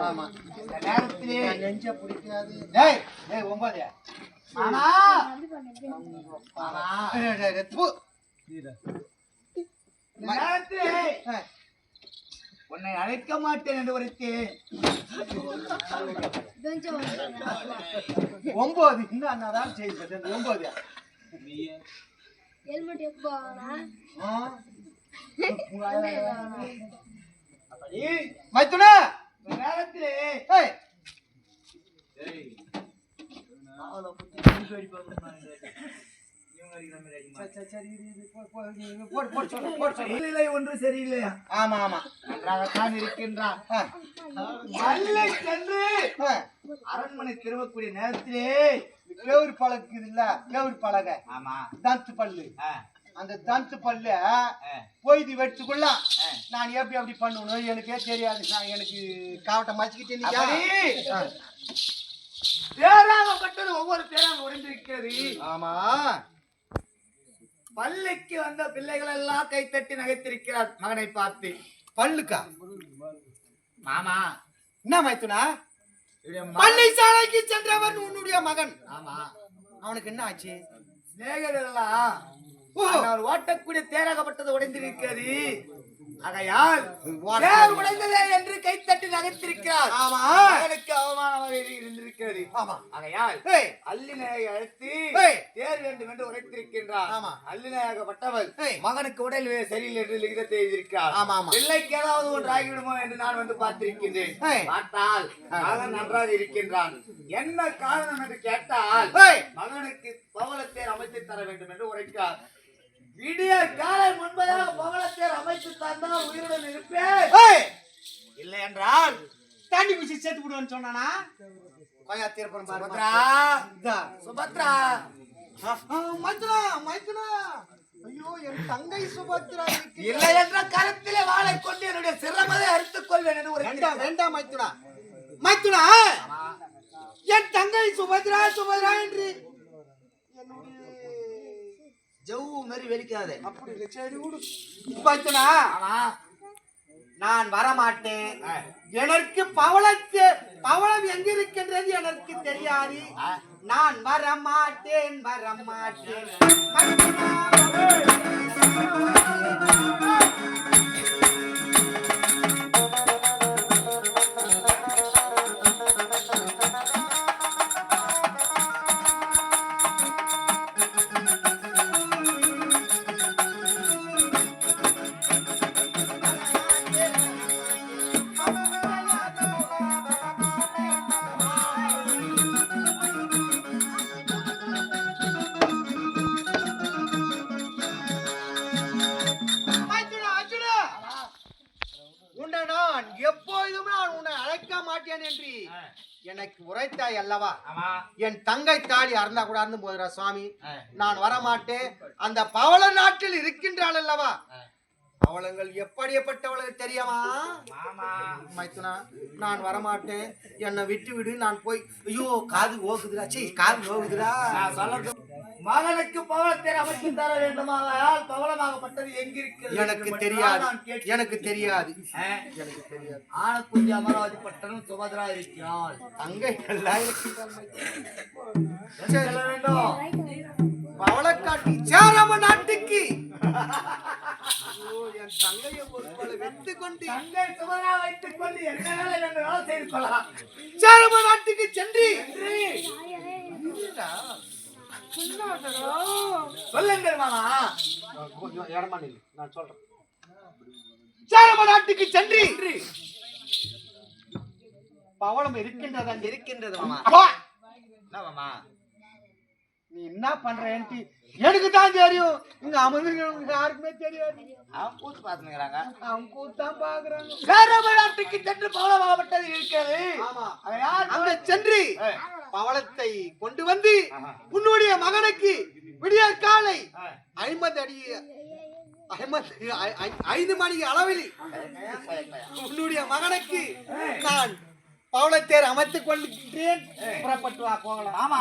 ஆமா நேரத்திலே நெஞ்ச பிடிக்காது. ஒன்பது உன்னை அழைக்க மாட்டேன் என்று உரைத்தேன். 9 இன்னும் அண்ணாதான் செய்வது. 9 மைத்துனா நேரத்திலே ஒன்று சரியில்லையா? ஆமா ஆமா நன்றாகத்தான் இருக்கின்றான். அரண்மனை திரும்பக்கூடிய நேரத்திலே கேவுரு பழகு இல்ல, கேவுரு பழக தந்து பல்லு, அந்த தந்து பல்ல பொய்தி வெட்டுக்குள்ள நான் எப்படி அப்படி பண்ணணும் எனக்கே தெரியாது. நான் எனக்கு காவட்டை மச்சிக்கிட்டேன். தேராகப்பட்டது ஒவ்வொரு தேராக உடைந்திருக்கிறது. ஆமா பள்ளிக்கு வந்த பிள்ளைகள் எல்லாம் கைத்தட்டி நகைத்திருக்கிறார் மகனை பார்த்து. பல்லுக்கா? மாமா என்ன மைத்துனா? பள்ளி சாலைக்கு சென்றவன் உன்னுடைய மகன். ஆமா அவனுக்கு என்ன ஆச்சு? சிநேகரெல்லாம் ஓட்டக்கூடிய தேராகப்பட்டது உடைந்திருக்கிறது. ஆகையால் உடைந்ததே என்று கைத்தட்டி நகைத்திருக்கிறார். ஆமா எனக்கு அவமானமாக இருந்திருக்கிறது. ஆமா ஆகையால் அல்லிநாயகை அழைத்து தேர் வேண்டும் என்று உரைத்திருக்கின்றார். ஆமா அல்லிநாயகப்பட்டவள் மகனுக்கு உடல் சரியில்லை என்று லிகிதத்தை எழுதியிருக்கிறார். ஆமா பிள்ளைக்கு ஏதாவது ஒன்று ஆகிவிடுமோ என்று நான் வந்து பார்த்திருக்கின்றேன். பார்த்தால் மகன் நன்றாக இருக்கின்றான். என்ன காரணம் என்று கேட்டால் மகனுக்கு பவளத்தேர் அமைத்து தர வேண்டும் என்று உரைக்கிறார். விடிய காலை முன்பதாக பவளத்தேர் அமைத்து தந்தால் உயிருடன் இருப்பேன், இல்லை என்றால் தண்ணி குச்சி சேர்த்து விடுவேன்னு சொன்னானா? சுபத்ரா மைத்துனா மைத்துனா ஐயோ என் தங்கை சுபத்ரா இல்லை என்ற கருத்திலே வாழை கொண்டு என்னுடைய சிரமதை அறுத்துக் கொள்வேன் என்று ஒரு வேண்டாம் மைத்துனா. மைத்துனா என் தங்கை சுபத்ரா சுபத்ரா என்று ஜவ்வு மாதிரி வெளிக்காத. அப்படி சரி விடு. நான் வரமாட்டேன். எனக்கு பவளம் எங்க இருக்கின்றது எனக்கு தெரியாது. நான் வரமாட்டேன் வரமாட்டேன். எனக்கு உரைத்தாய் அல்லவா? என் தங்கை தாடி அறந்தா கூடாதுன்னு போதுரா சுவாமி. நான் வரமாட்டேன். அந்த பவள நாட்டில் இருக்கின்றாள் அல்லவா? பவளங்கள் எப்படியப்பட்டவளுக்கு தெரியுமா? மைத்துனா நான் வரமாட்டேன். என்னை விட்டு விடு. நான் போய் ஐயோ காது ஓகுதுடா. சீ காது ஓகுதுடா. மகனுக்கு பவளத்தேர் அமைத்து தர வேண்டுமானால் பவளமாகப்பட்டது எங்கிருக்கிறது எனக்கு தெரியாது. எனக்கு தெரியாது. எனக்கு தெரியாது. ஆனக்குஞ்சி அமராவதி பட்டணம் சுபத்ரா இருக்கிறாள். அங்கே வேண்டும் பவளக்காட்டி சேரம நாட்டுக்கு என் தங்கையை பொறுப்பாளை வைத்துக் கொண்டு தங்கை சுபத்ரா வைத்துக் கொண்டு என்ன வேலை வேண்டாம் செய்து கொள்ளலாம். சேரம நாட்டுக்கு சென்று சொல்லுங்கள் மாமா. இடமா நில்லு நான் சொல்றேன். சேரம நாட்டுக்கு சென்று பவளம் இருக்கின்றது அங்க இருக்கின்றது மாமா. என்ன மாமா நீ என்ன பண்றேன்ட்டு எனக்கு தான் தெரியும். இங்க அமர்ந்து யாருக்குமே தெரியாது. அவன் கூத்து பாத்துக்கிறாங்க. அவன் கூத்தான் பாக்குறாங்க. சேரம நாட்டுக்கு சென்று பவளமாகப்பட்டது இருக்கிறது. அங்க சென்று பவளத்தை கொண்டு வந்து உன்னுடைய மகனுக்கு விடிய காலை 5 மணி அளவில் உன்னுடைய மகனுக்கு நான் பவளத்தேர் அமைத்துக் கொள்கிறேன். புறப்பட்டு வா போகலாம். ஆமா